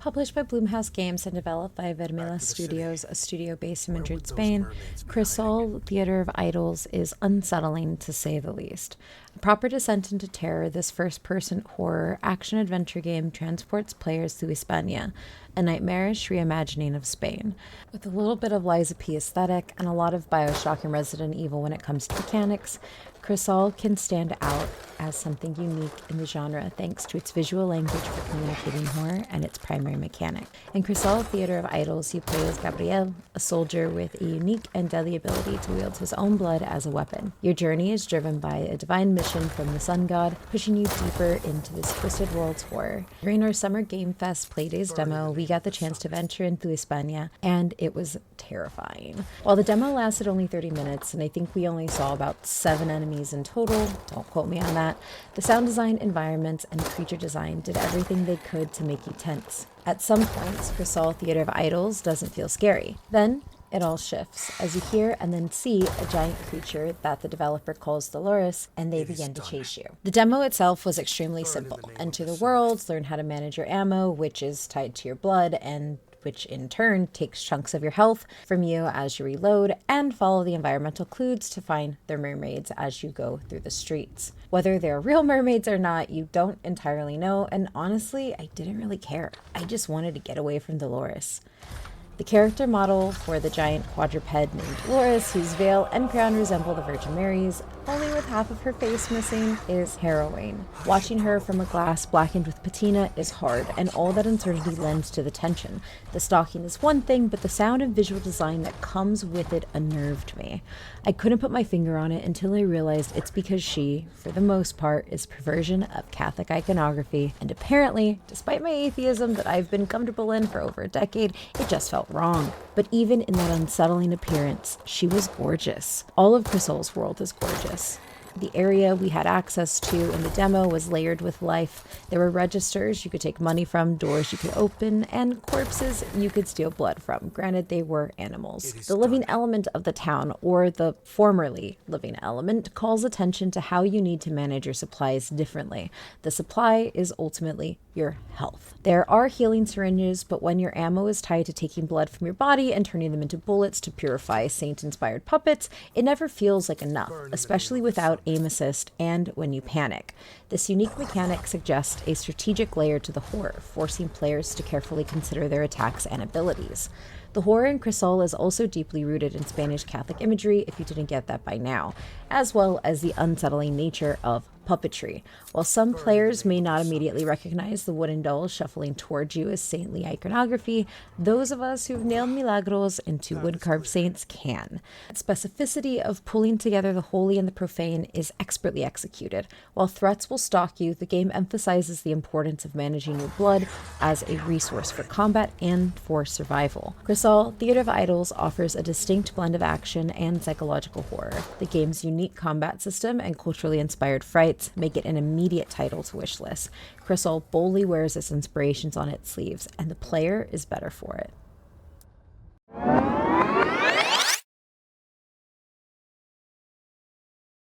Published by Blumhouse Games and developed by Vemila Studios, a studio based in Madrid, Spain, Crisol, Theater of Idols is unsettling to say the least. A proper descent into terror, this first-person horror action-adventure game transports players through Hispania, a nightmarish reimagining of Spain. With a little bit of Liza P aesthetic and a lot of Bioshock and Resident Evil when it comes to mechanics, Crisol can stand out as something unique in the genre thanks to its visual language for communicating horror and its primary mechanic. In Crisol, Theater of Idols, you play as Gabriel, a soldier with a unique and deadly ability to wield his own blood as a weapon. Your journey is driven by a divine mission from the sun god, pushing you deeper into this twisted world's horror. During our Summer Game Fest Playdays demo, we got the chance to venture into Hispania, and it was terrifying. While the demo lasted only 30 minutes, and I think we only saw about 7 enemies in total, don't quote me on that, the sound design, environments, and creature design did everything they could to make you tense. At some points, Crisol Theater of Idols doesn't feel scary. Then, it all shifts as you hear and then see a giant creature that the developer calls Dolores, and they begin to chase you. The demo itself was extremely simple. Enter the world, learn how to manage your ammo, which is tied to your blood, and which in turn takes chunks of your health from you as you reload, and follow the environmental clues to find their mermaids as you go through the streets. Whether they're real mermaids or not, you don't entirely know, and honestly, I didn't really care. I just wanted to get away from Dolores. The character model for the giant quadruped named Dolores, whose veil and crown resemble the Virgin Mary's, only with half of her face missing, is harrowing. Watching her from a glass blackened with patina is hard, and all that uncertainty lends to the tension. The stalking is one thing, but the sound and visual design that comes with it unnerved me. I couldn't put my finger on it until I realized it's because she, for the most part, is a perversion of Catholic iconography, and apparently, despite my atheism that I've been comfortable in for over a decade, it just felt wrong. But even in that unsettling appearance, she was gorgeous. All of Crisol's world is gorgeous. The area we had access to in the demo was layered with life. There were registers you could take money from, doors you could open, and corpses you could steal blood from. Granted, they were animals. The living element of the town, or the formerly living element, calls attention to how you need to manage your supplies differently. The supply is ultimately your health. There are healing syringes, but when your ammo is tied to taking blood from your body and turning them into bullets to purify saint-inspired puppets, it never feels like enough, especially without aim assist and when you panic. This unique mechanic suggests a strategic layer to the horror, forcing players to carefully consider their attacks and abilities. The horror in Crisol is also deeply rooted in Spanish Catholic imagery, if you didn't get that by now, as well as the unsettling nature of puppetry. While some players may not immediately recognize the wooden dolls shuffling towards you as saintly iconography, those of us who've nailed milagros into wood-carved saints can. The specificity of pulling together the holy and the profane is expertly executed. While threats will stalk you, the game emphasizes the importance of managing your blood as a resource for combat and for survival. Crisol, Theater of Idols offers a distinct blend of action and psychological horror. The game's unique combat system and culturally inspired frights make it an immediate title to wishlist. Crisol boldly wears its inspirations on its sleeves, and the player is better for it.